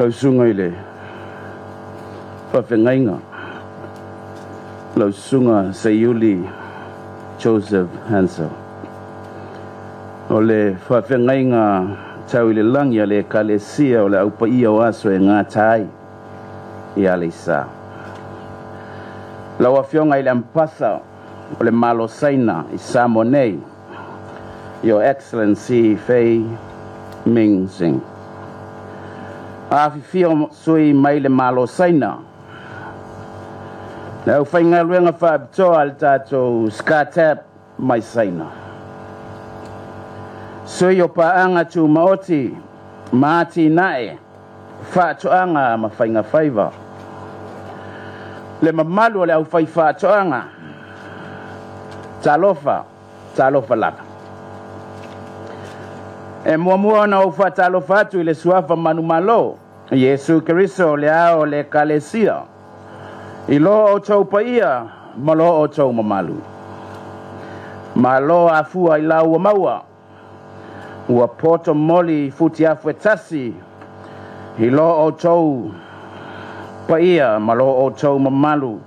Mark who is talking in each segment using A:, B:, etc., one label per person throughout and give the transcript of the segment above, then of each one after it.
A: lau sunga ile whawhengainga lau sunga Sayuli Joseph Hansel o le whawhengainga tau ile langi le kalesia o le aupa ia o aso e ngā tai i ale sa lau awhionga ile ampatha o le malo saina i Samonei Your Excellency Fei Ming Sing Afifio sui mai le malo saina na u whainga luenga whaabitoa al tātou skatap mai saina sui o paanga tu maoti maati nae whaatoanga ma whainga whaiva le mamalu le au whai whaatoanga talofa laka e mua na u whaatalofa atu i le suafa manu malo Yesu Keriso le ao le kalesia i lo o tau paia ma lo o tau mamalu ma lo a fua i lau maua ua poto moli futi afwe tasi i lo o tau paia ma lo o tau mamalu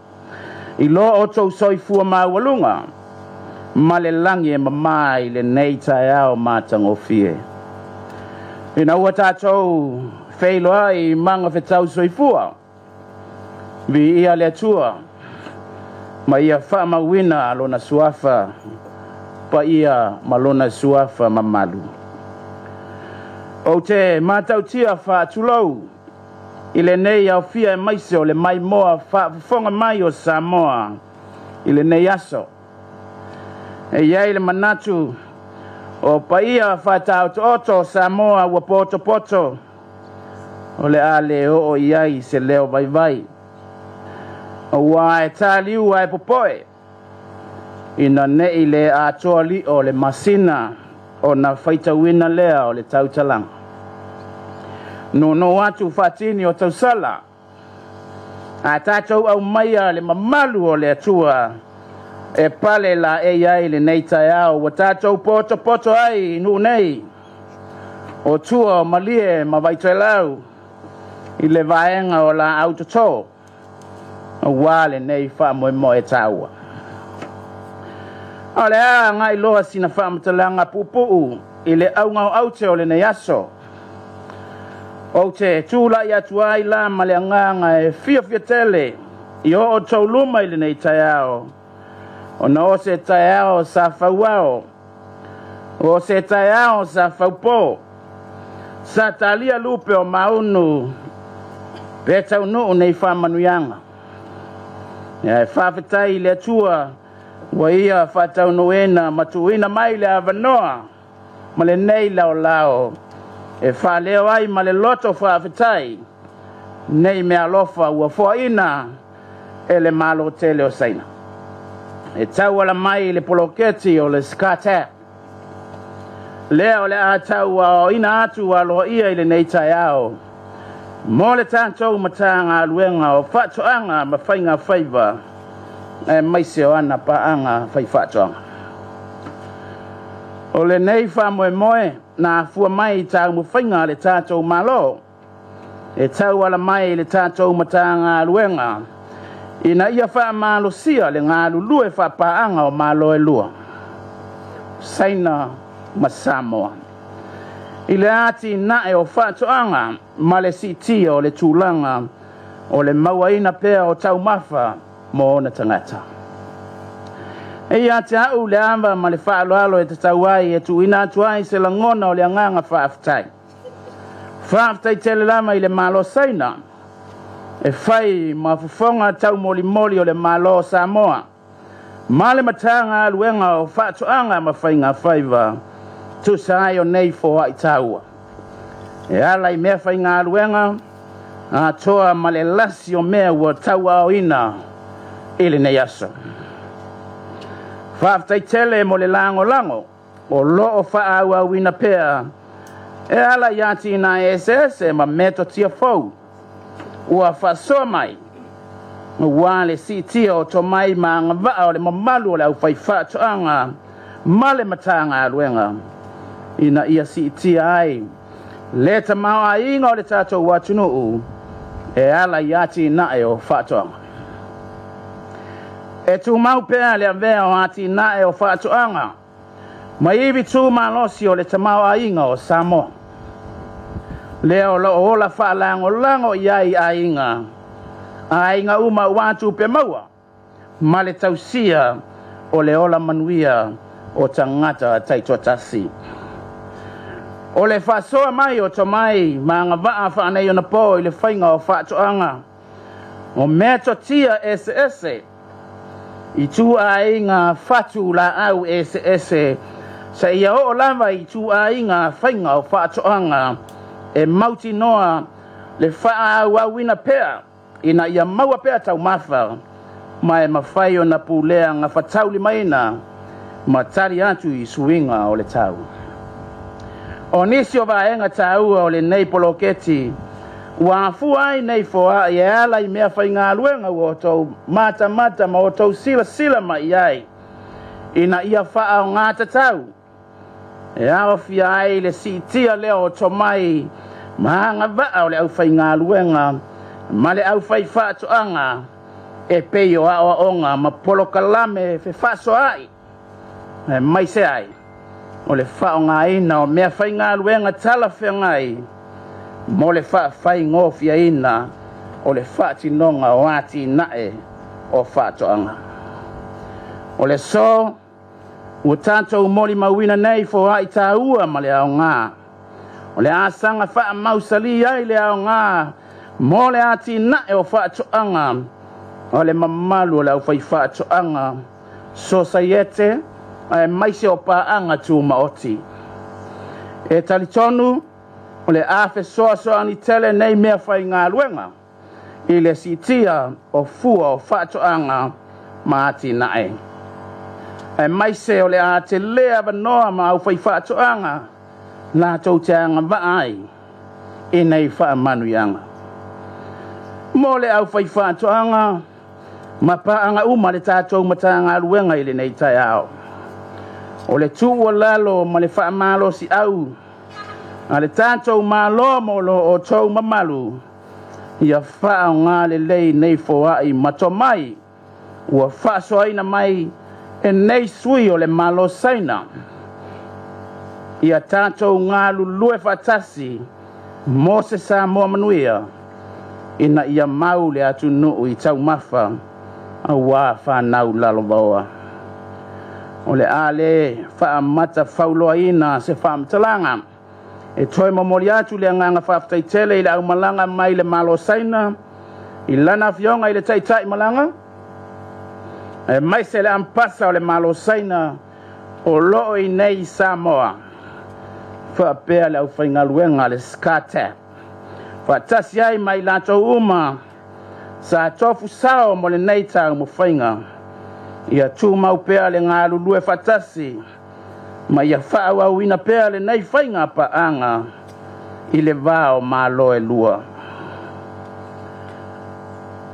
A: i lo o tau soifua mawalunga ma le langi e mamai le neita e ao matangofie ina ua tātou Feiloa i manga whetau soifua vi ia le atua ma ia whaamawina alona suafa pa ia malona suafa mamalu o te matautia whaatulau i le nei au fia e maise o le mai moa whaafonga mai o Samoa i le nei aso e iai le manatu o pa ia whaatau oto Samoa ua poto o le ale o iai se leo vai o wa e taliu ai popoe ina nei le atoa li o le masina o na faita wina lea o le tautalang no watu fatini o tausala a tatou au maia le mamalu o le atua e pale la e iai le neita yao wa tatou poto ai nu nei o tua o malie ma vaitoelau i le vaenga o la autoto o wale nei wha moe taua o le a ngai loa sina wha matalanga pupuu i le au ngau aute o le nei aso o te tūla i atua i la ma le anganga e fia tele i o tau luma i le nei taiao o na o se taiao sa whauao o se taiao sa whaupo sa talia lupe o maunu pe tau no nei wha manuianga e whawhetai le atua wa ia whatau noena matuina mai le avanoa ma le nei lao e whaleo ai ma le loto whawhetai nei mea lofa ua foaina e le malo tele o saina e tau ala mai le poloketi o le skata leo le atau o ina atu alo ia i le nei taiao mo le tātou matanga aluenga o whatoanga ma whainga whaiva e maise o ana paanga whai whatoanga o le nei moe na fua mai tau mu whainga le tātou malo e tau ala mai le tātou matanga aluenga ina ia wha malo sia le ngā lulue wha paanga o malo e lua Saina ma Samoa i le ati na e o whatoanga ma le siti o le tūlanga o le mauaina pea o tau mafa mo na tangata. E ia te au le amba ma le whaaloalo e te tauai e tu ina atuai se langona o le anganga whaaftai. Whaaftai tele lama i le malo Saina e whai ma fufonga tau moli o le malo Samoa ma le matanga aluenga o whatoanga ma whainga whaiva tu sai o nei fo ai taua e ala i mea whai ngā luenga a toa ma le lasi o mea ua taua o ina ili nei aso whaaftai tele mo le lango o loo wha au au ina pea e ala i ati na SS ma meto tia fau ua wha soa mai ua le si tia o to mai ma ngavaa o le mamalu o le au whai whaatoanga ma le matanga luenga ina ia si tia ai Le ta mau a inga o le tātou watunu u, e ala iati na e o whātoanga. E tu mau pēr le avea o ati na e o whātoanga, ma iwi tū malosi o le ta mau a inga o Samoa. Leo lo ola whaalango lango iai a inga uma wātu pe maua, ma le tausia o le ola manuia o tangata taitotasi. O le whasoa mai o tomai, ma ngā waa whaanei o na po i le whainga o whaatoanga. O mea totia ese, i tū a inga whatu la au ese, sa ia o lava i tū a inga whainga o whaatoanga, e mauti noa le wha au awina pea, ina ia maua pea tau mawha, ma e mawhai o na pūlea ngā whatauli maina, ma tari atu i suinga o le tau. O nisi o vaenga taua o le nei poloketi, ua fuai nei foa i ala i mea whai ngā luenga o tau mata ma o tau sila ma iai, ina ia wha o ngā tatau. E awa fia ai le sitia leo o tomai, ma ngā vaa o le au whai ngā luenga, ma le au whai whaatoanga, e peio a o onga ma polo kalame fe whaaso ai. E mai se ai, o le whao ngā ina o mea whai ngā luenga tala whea ngai, mo le whai ngōwhia ina, o le whaatinonga o ati nae o whaatoanga. O le so, ua tātou mori mawina nei fo hai tā ua ma le ao ngā. O le asanga wha mausali ai le ao ngā, mo le ati nae o whaatoanga, o le mamalu o le au whai whaatoanga, so saiete, ai maise o paanga tū maoti. E talitonu, o le afe soa ni tele nei mea whai ngā luenga, i le sitia o fua o whaatoanga ma ati nae. E maise o le a te lea wanoa ma au whai whaatoanga, nā tau te anga vaai, i nei wha manuianga. Mo le au whai whaatoanga, ma paanga uma le tātou matanga luenga i le nei tai ao. O le tū o lalo ma le wha malo si au, a le tātou malo mo lo o tau mamalu, ia wha o ngā le lei nei foa i matomai, ua wha soaina mai, e nei sui o le malo saina. Ia tātou ngā lulue whatasi, mo se sa mua manuia, ina ia mau le atu nuu i tau mawha, a wā whanau lalo vaoa. O le ale whaamata whauloa ina se whaamtalanga, e toi mamori atu le nganga whaftai tele i le au malanga mai le malo saina, i lana fionga i le taitai malanga, e mai se le ampasa o le malo saina o loo i nei Samoa. Whaapea le au whaingaluenga le skate. Whaatasi ai mai lato uma sa tofu sao mo le nei tau mo whainga. Ia tū mau pea le ngā lulue whaatasi, ma ia whaau au ina pea le nei whainga paanga i le vāo malo e lua.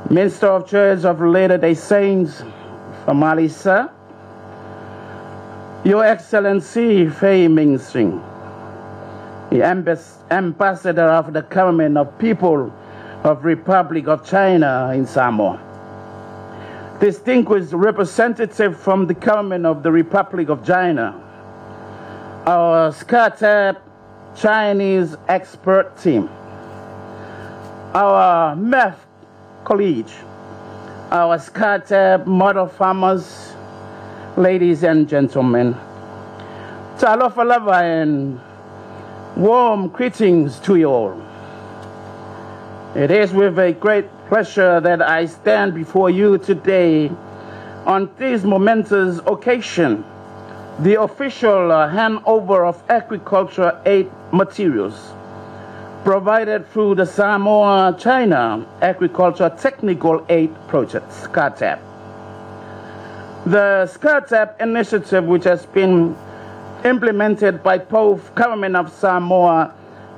A: Minister of Church of Latter-day Saints, Famalisa, Your Excellency Fei Ming-sing, the Ambassador of the Government of People of Republic of China in Samoa, distinguished representative from the Government of the Republic of China, our scattered Chinese expert team, our MEF college, our scattered model farmers, ladies and gentlemen, talofa lava and warm greetings to you all. It is with a great pleasure that I stand before you today on this momentous occasion, the official handover of agricultural aid materials provided through the Samoa-China Agriculture Technical Aid Project, SCATAP. The SCATAP initiative, which has been implemented by both government of Samoa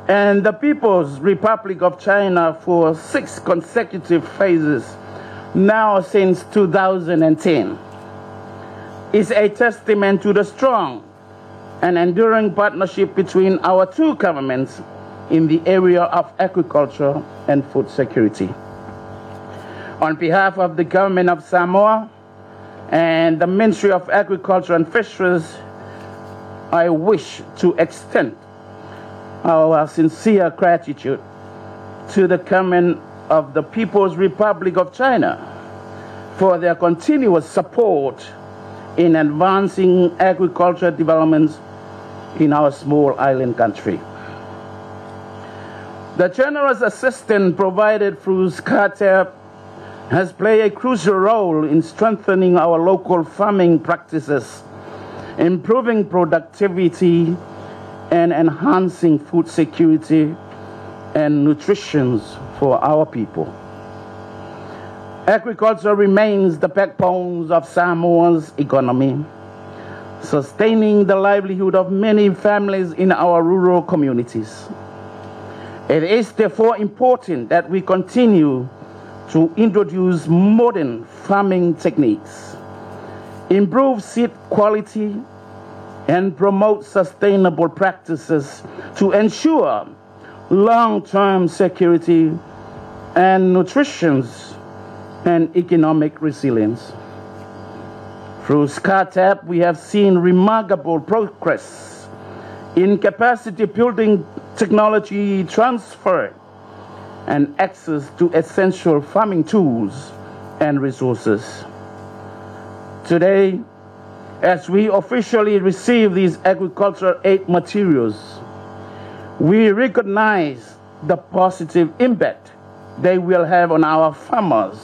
A: and the People's Republic of China for 6 consecutive phases, now since 2010, is a testament to the strong and enduring partnership between our two governments in the area of agriculture and food security. On behalf of the government of Samoa and the Ministry of Agriculture and Fisheries, I wish to extend our sincere gratitude to the government of the People's Republic of China for their continuous support in advancing agricultural developments in our small island country. The generous assistance provided through SCATEP has played a crucial role in strengthening our local farming practices, improving productivity, and enhancing food security and nutrition for our people. Agriculture remains the backbone of Samoa's economy, sustaining the livelihood of many families in our rural communities. It is therefore important that we continue to introduce modern farming techniques, improve seed quality, and promote sustainable practices to ensure long-term security and nutrition and economic resilience. Through SCATEP, we have seen remarkable progress in capacity building, technology transfer, and access to essential farming tools and resources. Today, as we officially receive these agricultural aid materials, we recognize the positive impact they will have on our farmers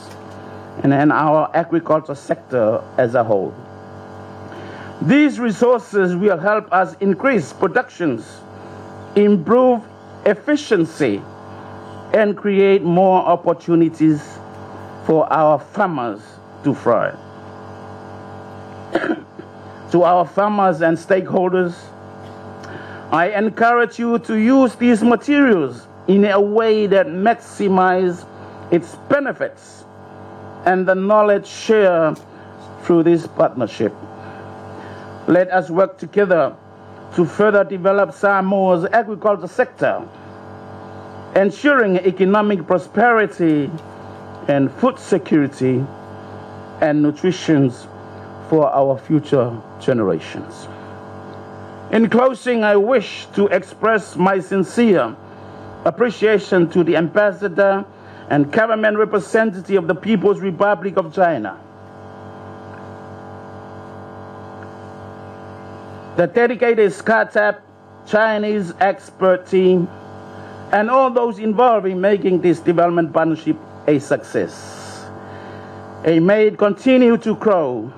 A: and in our agriculture sector as a whole. These resources will help us increase productions, improve efficiency, and create more opportunities for our farmers to thrive. To our farmers and stakeholders, I encourage you to use these materials in a way that maximizes its benefits and the knowledge shared through this partnership. Let us work together to further develop Samoa's agriculture sector, ensuring economic prosperity and food security and nutrition for our future generations. In closing, I wish to express my sincere appreciation to the Ambassador and government representative of the People's Republic of China, the dedicated SCATEP Chinese expert team, and all those involved in making this development partnership a success. It may continue to grow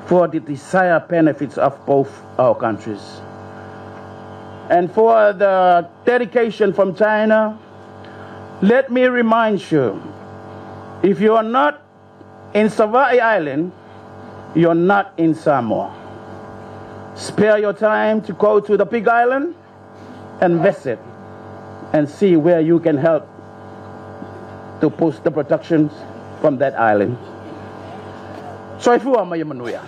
A: for the desired benefits of both our countries. And for the dedication from China, let me remind you, if you are not in Savaii Island, you're not in Samoa. Spare your time to go to the Big Island and visit and see where you can help to push the productions from that island. Soifua Mayamanuya.